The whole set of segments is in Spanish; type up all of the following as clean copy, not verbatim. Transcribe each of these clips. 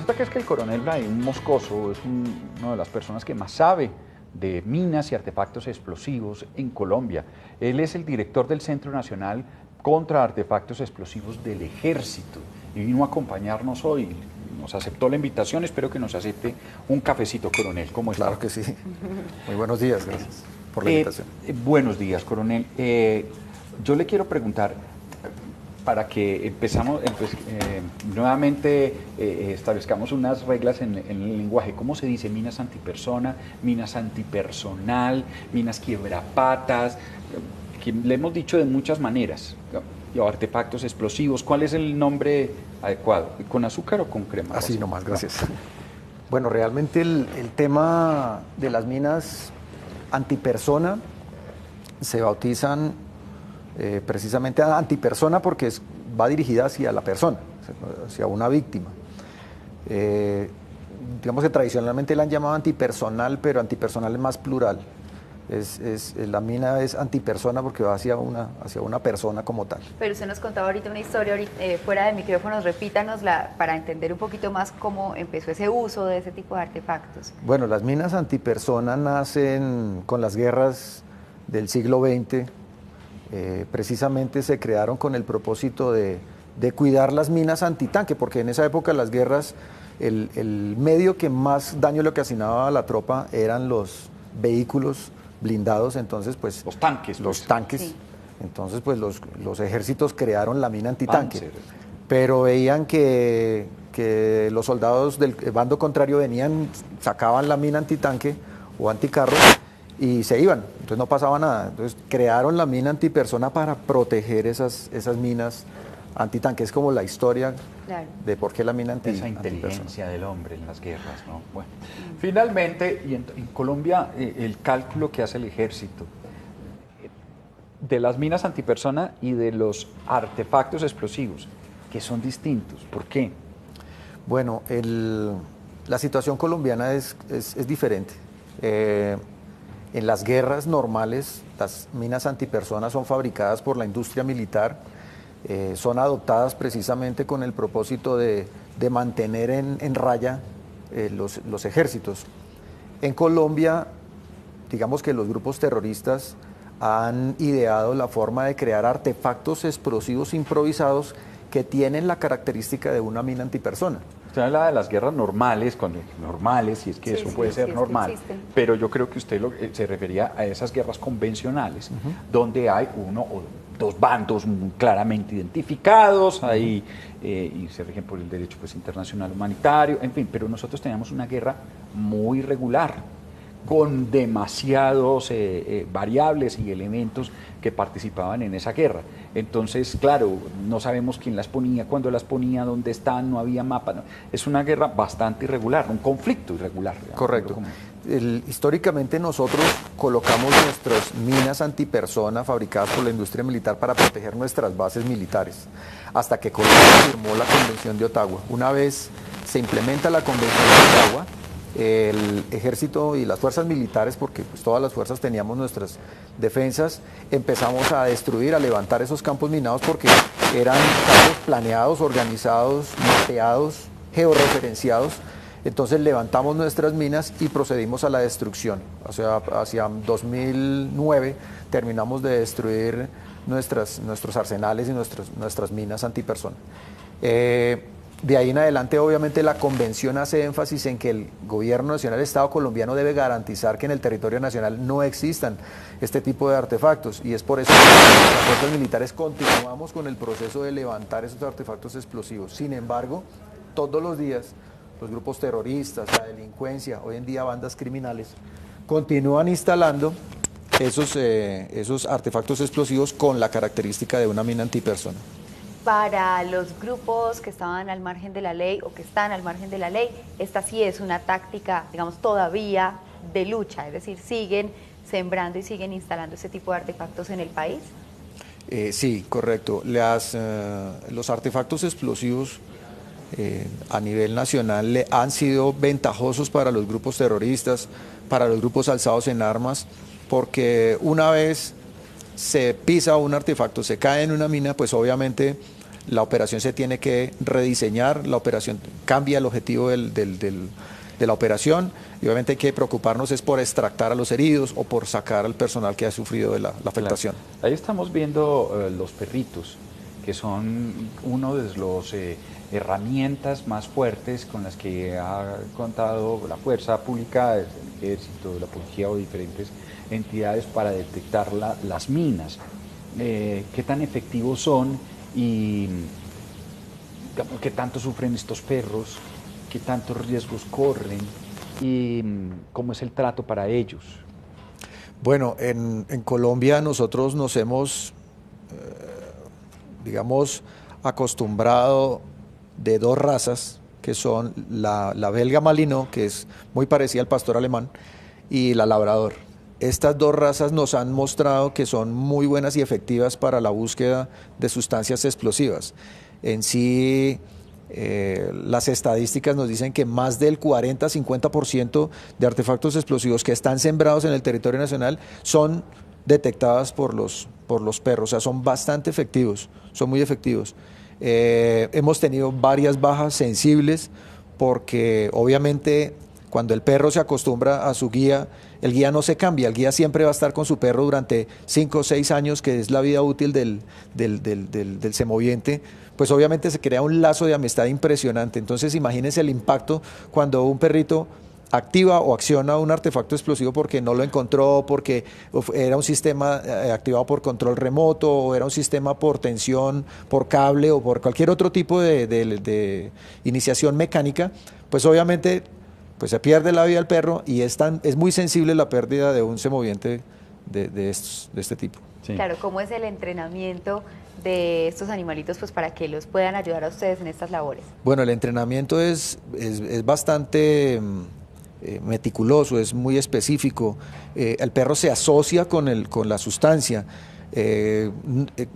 resulta que es que el coronel Brahim Moscoso es una de las personas que más sabe de minas y artefactos explosivos en Colombia. Él es el director del Centro Nacional contra Artefactos Explosivos del Ejército y vino a acompañarnos hoy. Nos aceptó la invitación, espero que nos acepte un cafecito, coronel. ¿Cómo está? Claro que sí. Muy buenos días, gracias por la invitación. Buenos días, coronel. Yo le quiero preguntar, para que nuevamente establezcamos unas reglas en el lenguaje. ¿Cómo se dice? Minas antipersona, minas antipersonal, minas quiebrapatas, que le hemos dicho de muchas maneras. O artefactos explosivos. ¿Cuál es el nombre adecuado? ¿Con azúcar o con crema? Así nomás, gracias. No. Bueno, realmente el tema de las minas antipersona se bautizan precisamente antipersona porque va dirigida hacia la persona, hacia una víctima. Digamos que tradicionalmente la han llamado antipersonal, pero antipersonal es más plural. La mina es antipersona porque va hacia una persona como tal. Pero usted nos contaba ahorita una historia, fuera de micrófonos, repítanosla para entender un poquito más cómo empezó ese uso de ese tipo de artefactos. Bueno, las minas antipersona nacen con las guerras del siglo XX. Precisamente se crearon con el propósito de cuidar las minas antitanque, porque en esa época las guerras, el medio que más daño le ocasionaba a la tropa eran los vehículos blindados, entonces pues los tanques. Sí. Entonces pues los ejércitos crearon la mina antitanque. Panzer. Pero veían que los soldados del bando contrario venían, sacaban la mina antitanque o anticarro y se iban, entonces no pasaba nada. Entonces crearon la mina antipersona para proteger esas minas antitanque. Es como la historia, claro, de por qué la mina esa inteligencia del hombre en las guerras, ¿no? Bueno, finalmente, y en Colombia, el cálculo que hace el ejército de las minas antipersona y de los artefactos explosivos, que son distintos. ¿Por qué? Bueno, la situación colombiana es diferente. En las guerras normales, las minas antipersona son fabricadas por la industria militar. Son adoptadas precisamente con el propósito de mantener en raya los ejércitos. En Colombia, digamos que los grupos terroristas han ideado la forma de crear artefactos explosivos improvisados que tienen la característica de una mina antipersona. Usted habla de las guerras normales, si es que sí, eso puede ser normal, pero yo creo que usted se refería a esas guerras convencionales, donde hay uno o dos bandos claramente identificados, ahí, y se rigen por el derecho internacional humanitario, en fin, pero nosotros teníamos una guerra muy irregular, con demasiados variables y elementos que participaban en esa guerra. Entonces, claro, no sabemos quién las ponía, cuándo las ponía, dónde están, no había mapa. No. Es una guerra bastante irregular, un conflicto irregular. Digamos. Correcto. Históricamente nosotros colocamos nuestras minas antipersona fabricadas por la industria militar para proteger nuestras bases militares, hasta que Colombia firmó la Convención de Ottawa. Una vez se implementa la Convención de Ottawa, el ejército y las fuerzas militares, porque pues todas las fuerzas teníamos nuestras defensas, empezamos a destruir, a levantar esos campos minados porque eran campos planeados, organizados, mapeados, georreferenciados. Entonces levantamos nuestras minas y procedimos a la destrucción. O sea, hacia 2009 terminamos de destruir nuestros arsenales y nuestras minas antipersona. De ahí en adelante, obviamente, la convención hace énfasis en que el gobierno nacional, el Estado colombiano, debe garantizar que en el territorio nacional no existan este tipo de artefactos. Y es por eso que las fuerzas militares continuamos con el proceso de levantar esos artefactos explosivos. Sin embargo, todos los días, los grupos terroristas, la delincuencia, hoy en día bandas criminales, continúan instalando esos artefactos explosivos con la característica de una mina antipersona. Para los grupos que estaban al margen de la ley o que están al margen de la ley, esta sí es una táctica, digamos, todavía de lucha, es decir, siguen sembrando y siguen instalando este tipo de artefactos en el país. Sí, correcto. Los artefactos explosivos a nivel nacional han sido ventajosos para los grupos terroristas, para los grupos alzados en armas, porque una vez se pisa un artefacto, se cae en una mina, pues obviamente la operación se tiene que rediseñar, la operación cambia el objetivo de la operación y obviamente hay que preocuparnos es por extractar a los heridos o por sacar al personal que ha sufrido de la afectación. Claro. Ahí estamos viendo los perritos, que son uno de los herramientas más fuertes con las que ha contado la fuerza pública, el ejército, la policía o diferentes entidades para detectar las minas. ¿Qué tan efectivos son y qué tanto sufren estos perros? ¿Qué tantos riesgos corren? ¿Y cómo es el trato para ellos? Bueno, en Colombia nosotros nos hemos, digamos, acostumbrado de dos razas, que son la belga Malinois, que es muy parecida al pastor alemán, y la labrador. Estas dos razas nos han mostrado que son muy buenas y efectivas para la búsqueda de sustancias explosivas. En sí, las estadísticas nos dicen que más del 40-50% de artefactos explosivos que están sembrados en el territorio nacional son detectadas por los perros, o sea, son bastante efectivos, son muy efectivos. Hemos tenido varias bajas sensibles porque obviamente cuando el perro se acostumbra a su guía, el guía no se cambia, el guía siempre va a estar con su perro durante 5 o 6 años, que es la vida útil del semoviente, pues obviamente se crea un lazo de amistad impresionante. Entonces imagínense el impacto cuando un perrito activa o acciona un artefacto explosivo porque no lo encontró, porque era un sistema activado por control remoto, o era un sistema por tensión, por cable o por cualquier otro tipo de iniciación mecánica, pues obviamente pues se pierde la vida del perro y es muy sensible la pérdida de un semoviente de este tipo. Sí. Claro, ¿cómo es el entrenamiento de estos animalitos pues para que los puedan ayudar a ustedes en estas labores? Bueno, el entrenamiento es bastante meticuloso, es muy específico. El perro se asocia con la sustancia.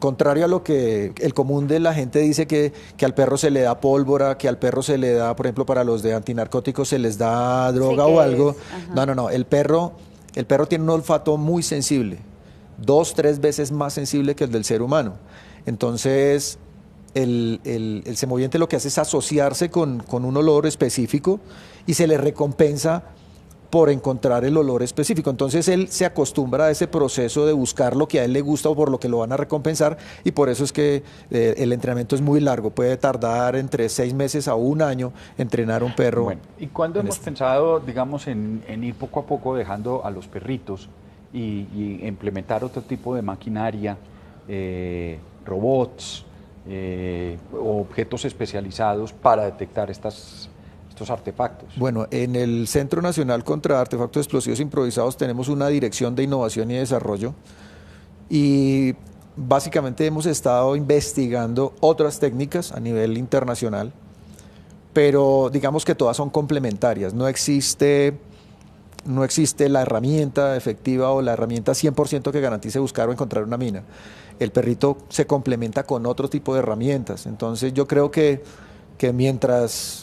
Contrario a lo que el común de la gente dice que al perro se le da pólvora, que al perro se le da, por ejemplo, para los de antinarcóticos se les da droga o algo. No. El perro tiene un olfato muy sensible, 2-3 veces más sensible que el del ser humano. Entonces, el semoviente lo que hace es asociarse con un olor específico y se le recompensa por encontrar el olor específico. Entonces él se acostumbra a ese proceso de buscar lo que a él le gusta o por lo que lo van a recompensar, y por eso es que el entrenamiento es muy largo, puede tardar entre 6 meses a 1 año entrenar un perro. Bueno, ¿y cuándo hemos pensado, digamos, en ir poco a poco dejando a los perritos y implementar otro tipo de maquinaria, robots, o objetos especializados para detectar estos artefactos? Bueno, en el Centro Nacional contra Artefactos Explosivos Improvisados tenemos una dirección de innovación y desarrollo y básicamente hemos estado investigando otras técnicas a nivel internacional, pero digamos que todas son complementarias. No existe la herramienta efectiva o la herramienta 100% que garantice buscar o encontrar una mina. El perrito se complementa con otro tipo de herramientas. Entonces yo creo que mientras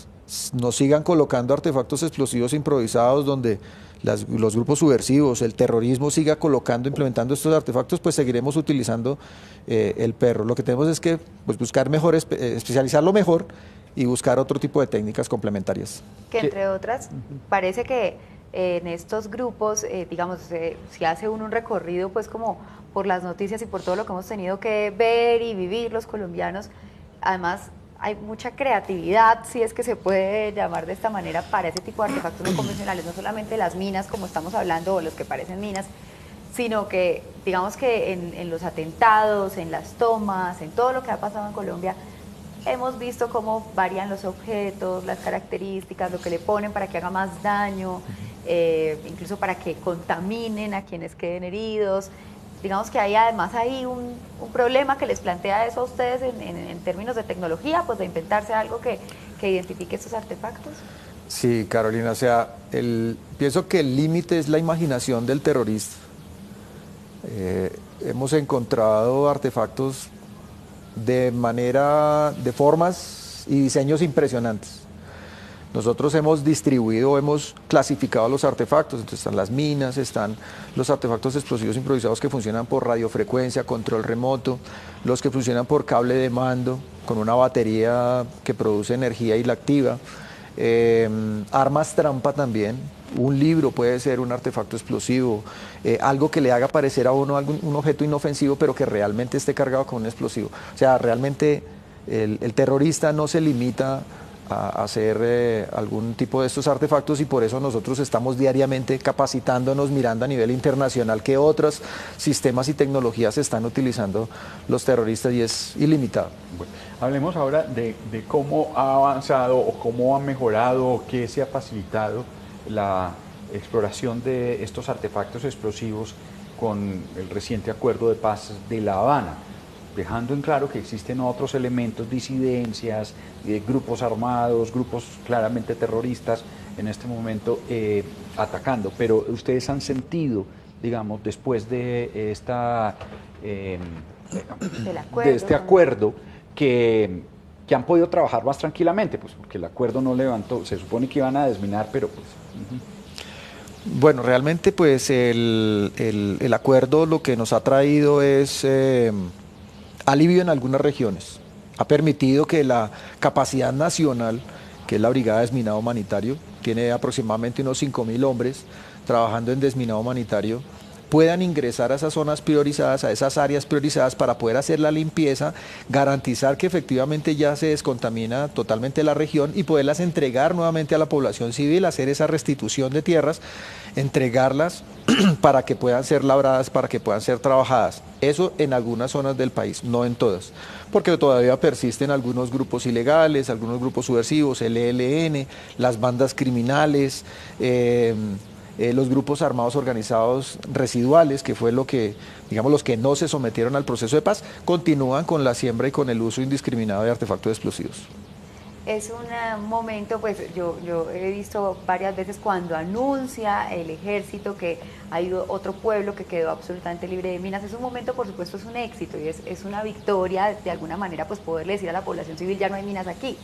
nos sigan colocando artefactos explosivos improvisados donde los grupos subversivos, el terrorismo siga implementando estos artefactos, pues seguiremos utilizando el perro. Lo que tenemos es que pues, buscar mejor, especializarlo mejor y buscar otro tipo de técnicas complementarias. Que entre otras, parece que en estos grupos, digamos, si hace uno un recorrido pues como por las noticias y por todo lo que hemos tenido que ver y vivir los colombianos, además hay mucha creatividad, si es que se puede llamar de esta manera, para ese tipo de artefactos no convencionales, no solamente las minas como estamos hablando o los que parecen minas, sino que digamos que en los atentados, en las tomas, en todo lo que ha pasado en Colombia, hemos visto cómo varían los objetos, las características, lo que le ponen para que haga más daño, incluso para que contaminen a quienes queden heridos. Digamos que hay además ahí un problema que les plantea eso a ustedes en términos de tecnología, pues de inventarse algo que identifique estos artefactos. Sí, Carolina, o sea, pienso que el límite es la imaginación del terrorista. Hemos encontrado artefactos de formas y diseños impresionantes. Nosotros hemos distribuido, hemos clasificado los artefactos, entonces están las minas, están los artefactos explosivos improvisados que funcionan por radiofrecuencia, control remoto, los que funcionan por cable de mando, con una batería que produce energía y la activa. Armas trampa también. Un libro puede ser un artefacto explosivo, algo que le haga parecer a uno un objeto inofensivo, pero que realmente esté cargado con un explosivo. O sea, realmente el terrorista no se limita a hacer algún tipo de estos artefactos, y por eso nosotros estamos diariamente capacitándonos, mirando a nivel internacional qué otros sistemas y tecnologías están utilizando los terroristas, y es ilimitado. Bueno, hablemos ahora de cómo ha avanzado o cómo ha mejorado o qué se ha facilitado la exploración de estos artefactos explosivos con el reciente acuerdo de paz de La Habana, dejando en claro que existen otros elementos, disidencias, grupos armados, grupos claramente terroristas en este momento atacando. Pero ustedes han sentido, digamos, después de este acuerdo, que han podido trabajar más tranquilamente, pues porque el acuerdo no levantó, se supone que iban a desminar, pero pues... Bueno, realmente pues el acuerdo lo que nos ha traído es alivio en algunas regiones. Ha permitido que la capacidad nacional, que es la Brigada de Desminado Humanitario, tiene aproximadamente unos 5.000 hombres trabajando en desminado humanitario, puedan ingresar a esas zonas priorizadas, a esas áreas priorizadas, para poder hacer la limpieza, garantizar que efectivamente ya se descontamina totalmente la región y poderlas entregar nuevamente a la población civil, hacer esa restitución de tierras, entregarlas para que puedan ser labradas, para que puedan ser trabajadas. Eso en algunas zonas del país, no en todas, porque todavía persisten algunos grupos ilegales, algunos grupos subversivos, el ELN, las bandas criminales, los grupos armados organizados residuales, que fue lo que, digamos, los que no se sometieron al proceso de paz, continúan con la siembra y con el uso indiscriminado de artefactos explosivos. Es un momento, pues yo he visto varias veces cuando anuncia el ejército que hay otro pueblo que quedó absolutamente libre de minas. Es un momento, por supuesto, es un éxito y es una victoria, de alguna manera, pues poderle decir a la población civil, ya no hay minas aquí.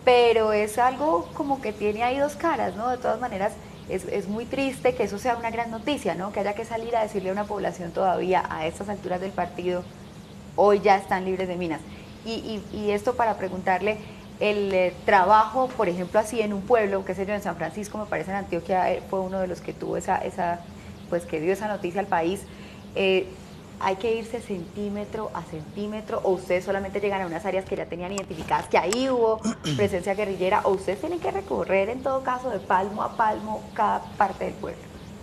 Pero es algo como que tiene ahí dos caras, ¿no? De todas maneras, es muy triste que eso sea una gran noticia, ¿no? Que haya que salir a decirle a una población todavía a estas alturas del partido, hoy ya están libres de minas. Y esto para preguntarle, el trabajo, por ejemplo, así en un pueblo, qué sé yo, en San Francisco, me parece en Antioquia, fue uno de los que tuvo pues que dio esa noticia al país. ¿Hay que irse centímetro a centímetro, o ustedes solamente llegan a unas áreas que ya tenían identificadas, que ahí hubo presencia guerrillera, o ustedes tienen que recorrer en todo caso de palmo a palmo cada parte del pueblo?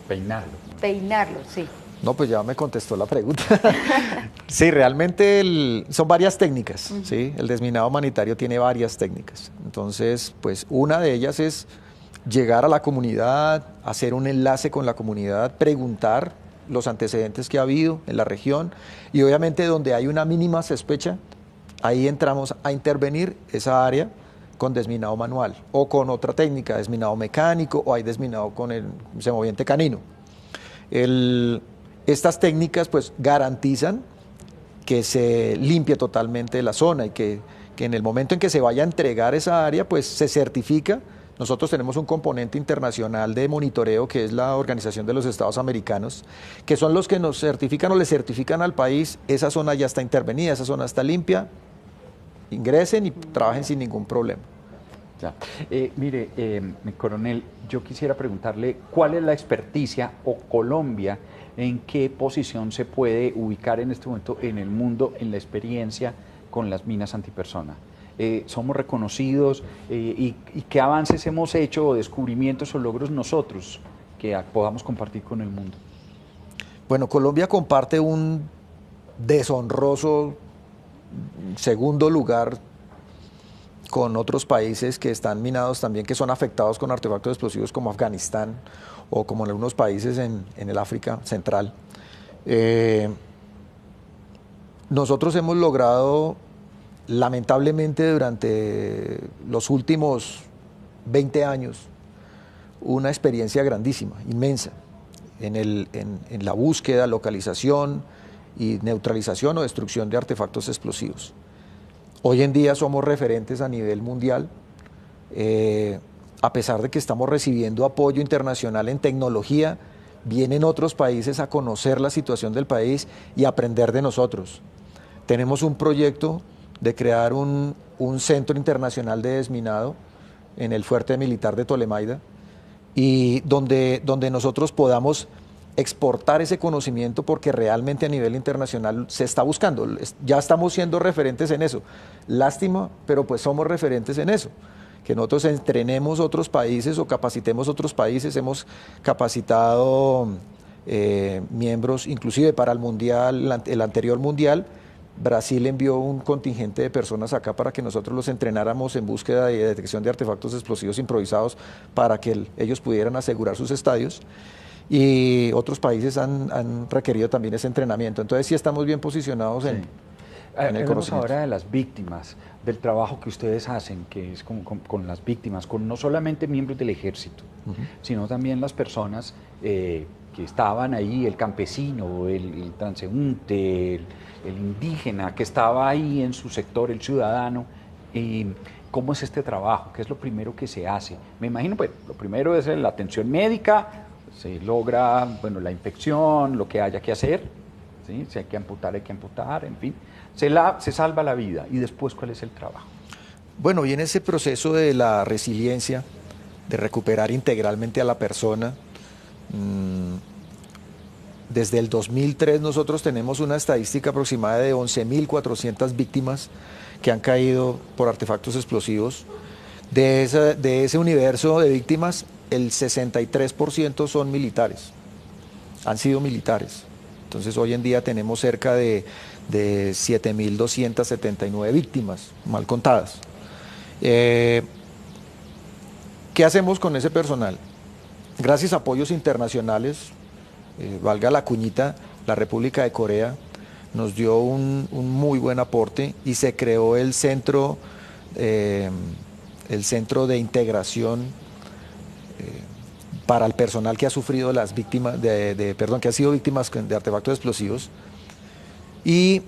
Peinarlo, sí. No, pues ya me contestó la pregunta. Sí, realmente son varias técnicas, ¿sí? El desminado humanitario tiene varias técnicas. Entonces, pues una de ellas es llegar a la comunidad, hacer un enlace con la comunidad, preguntar los antecedentes que ha habido en la región, y obviamente donde hay una mínima sospecha, ahí entramos a intervenir esa área con desminado manual o con otra técnica, desminado mecánico, o hay desminado con el semoviente canino. Estas técnicas pues garantizan que se limpie totalmente la zona y que en el momento en que se vaya a entregar esa área pues se certifica. Nosotros tenemos un componente internacional de monitoreo, que es la Organización de los Estados Americanos, que son los que nos certifican o le certifican al país: esa zona ya está intervenida, esa zona está limpia, ingresen y trabajen sin ningún problema. Ya. Mire, coronel, yo quisiera preguntarle cuál es la experticia, o Colombia, en qué posición se puede ubicar en este momento en el mundo en la experiencia con las minas antipersona. Somos reconocidos, y qué avances hemos hecho, o descubrimientos o logros nosotros que podamos compartir con el mundo. Bueno, Colombia comparte un deshonroso segundo lugar con otros países que están minados también, que son afectados con artefactos explosivos, como Afganistán o como en algunos países en el África Central. Nosotros hemos logrado, lamentablemente, durante los últimos 20 años, una experiencia grandísima, inmensa, en la búsqueda, localización y neutralización o destrucción de artefactos explosivos. Hoy en día somos referentes a nivel mundial, a pesar de que estamos recibiendo apoyo internacional en tecnología. Vienen otros países a conocer la situación del país y a aprender de nosotros. Tenemos un proyecto de crear un centro internacional de desminado en el fuerte militar de Tolemaida, y donde nosotros podamos exportar ese conocimiento, porque realmente a nivel internacional se está buscando, ya estamos siendo referentes en eso. Lástima, pero pues somos referentes en eso, que nosotros entrenemos otros países o capacitemos otros países. Hemos capacitado miembros, inclusive para el mundial, el anterior mundial, Brasil envió un contingente de personas acá para que nosotros los entrenáramos en búsqueda y detección de artefactos explosivos improvisados para que ellos pudieran asegurar sus estadios. Y otros países han requerido también ese entrenamiento. Entonces sí estamos bien posicionados en el conocimiento. Ahora de las víctimas, del trabajo que ustedes hacen, que es con las víctimas, con no solamente miembros del ejército, sino también las personas que estaban ahí, el campesino, el transeúnte, el indígena que estaba ahí en su sector, el ciudadano. ¿Cómo es este trabajo? ¿Qué es lo primero que se hace? Me imagino, pues, lo primero es la atención médica, se logra, bueno, la infección, lo que haya que hacer, ¿sí? Si hay que amputar, en fin. Se salva la vida. ¿Y después cuál es el trabajo? Bueno, y en ese proceso de la resiliencia, de recuperar integralmente a la persona, desde el 2003 nosotros tenemos una estadística aproximada de 11.400 víctimas que han caído por artefactos explosivos. De ese universo de víctimas, el 63% son militares, han sido militares. Entonces hoy en día tenemos cerca de 7.279 víctimas mal contadas. ¿Qué hacemos con ese personal? Gracias a apoyos internacionales, valga la cuñita, la República de Corea nos dio un muy buen aporte y se creó el centro de integración para el personal que ha sufrido las víctimas que ha sido víctimas de artefactos explosivos. Y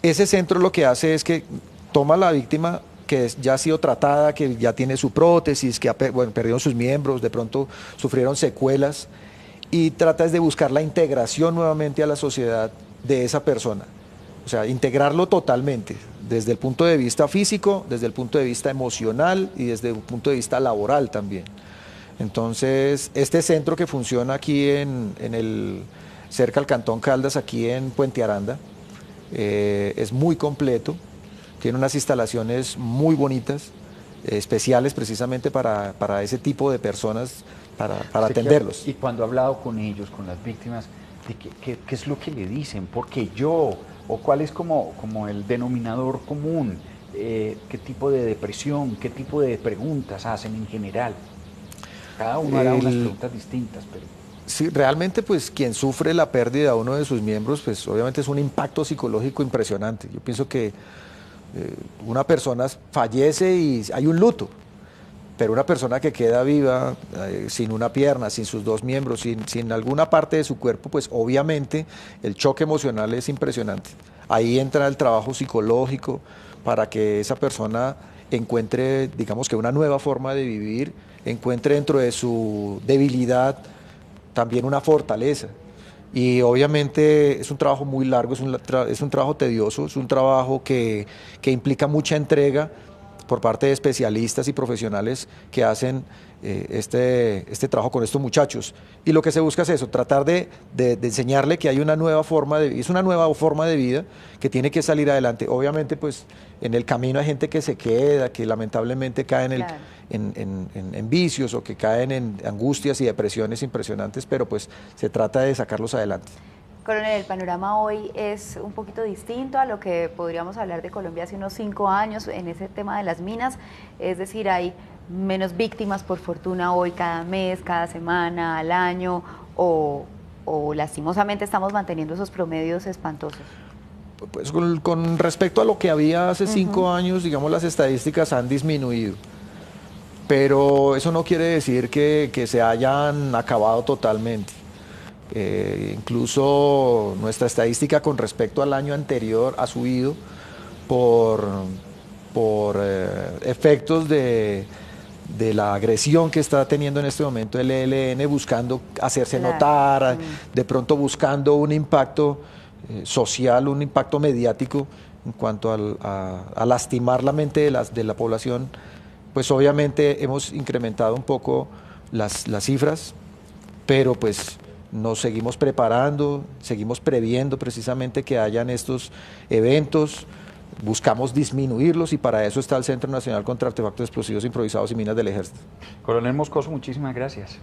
ese centro lo que hace es que toma a la víctima que ya ha sido tratada, que ya tiene su prótesis, que perdieron sus miembros, de pronto sufrieron secuelas, y trata de buscar la integración nuevamente a la sociedad de esa persona. O sea, integrarlo totalmente, desde el punto de vista físico, desde el punto de vista emocional y desde el punto de vista laboral también. Entonces, este centro que funciona aquí cerca al Cantón Caldas, aquí en Puente Aranda, es muy completo, tiene unas instalaciones muy bonitas, especiales precisamente para ese tipo de personas, para atenderlos. Y cuando ha hablado con ellos, con las víctimas, ¿qué es lo que le dicen? ¿Por qué yo? ¿O cuál es como el denominador común? ¿Qué tipo de depresión? ¿Qué tipo de preguntas hacen en general? Cada uno hará unas preguntas distintas, pero... Sí, realmente pues quien sufre la pérdida de uno de sus miembros, pues obviamente es un impacto psicológico impresionante. Yo pienso que una persona fallece y hay un luto, pero una persona que queda viva, sin una pierna, sin sus dos miembros, sin alguna parte de su cuerpo, pues obviamente el choque emocional es impresionante. Ahí entra el trabajo psicológico para que esa persona encuentre, digamos que una nueva forma de vivir, encuentre dentro de su debilidad también una fortaleza. Y obviamente es un trabajo muy largo, es un trabajo tedioso, es un trabajo que implica mucha entrega por parte de especialistas y profesionales que hacen este trabajo con estos muchachos. Y lo que se busca es eso, tratar de enseñarle que hay una nueva forma de vida, es una nueva forma de vida que tiene que salir adelante. Obviamente, pues en el camino hay gente que se queda, que lamentablemente cae en vicios o que caen en angustias y depresiones impresionantes, pero pues se trata de sacarlos adelante. Coronel, el panorama hoy es un poquito distinto a lo que podríamos hablar de Colombia hace unos 5 años en ese tema de las minas, es decir, hay menos víctimas por fortuna hoy cada mes, cada semana, al año, o lastimosamente estamos manteniendo esos promedios espantosos. Pues con respecto a lo que había hace 5 años, digamos, las estadísticas han disminuido, pero eso no quiere decir que se hayan acabado totalmente. Incluso nuestra estadística con respecto al año anterior ha subido por efectos de la agresión que está teniendo en este momento el ELN, buscando hacerse notar, de pronto buscando un impacto social, un impacto mediático en cuanto a lastimar la mente de la población, pues obviamente hemos incrementado un poco las cifras, pero pues nos seguimos preparando, seguimos previendo precisamente que hayan estos eventos, buscamos disminuirlos y para eso está el Centro Nacional contra Artefactos Explosivos Improvisados y Minas del Ejército. Coronel Moscoso, muchísimas gracias.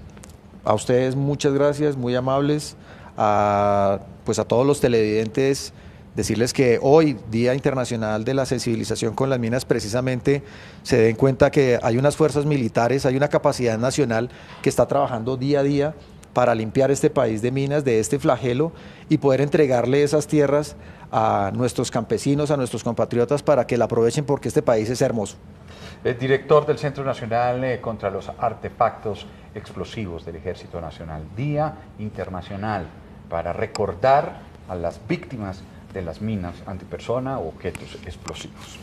A ustedes muchas gracias, muy amables, pues a todos los televidentes, decirles que hoy, Día Internacional de la Sensibilización con las Minas, precisamente se den cuenta que hay unas fuerzas militares, hay una capacidad nacional que está trabajando día a día para limpiar este país de minas, de este flagelo y poder entregarle esas tierras a nuestros campesinos, a nuestros compatriotas para que la aprovechen porque este país es hermoso. El director del Centro Nacional contra los Artefactos Explosivos del Ejército Nacional, Día Internacional para recordar a las víctimas de las minas antipersona o objetos explosivos.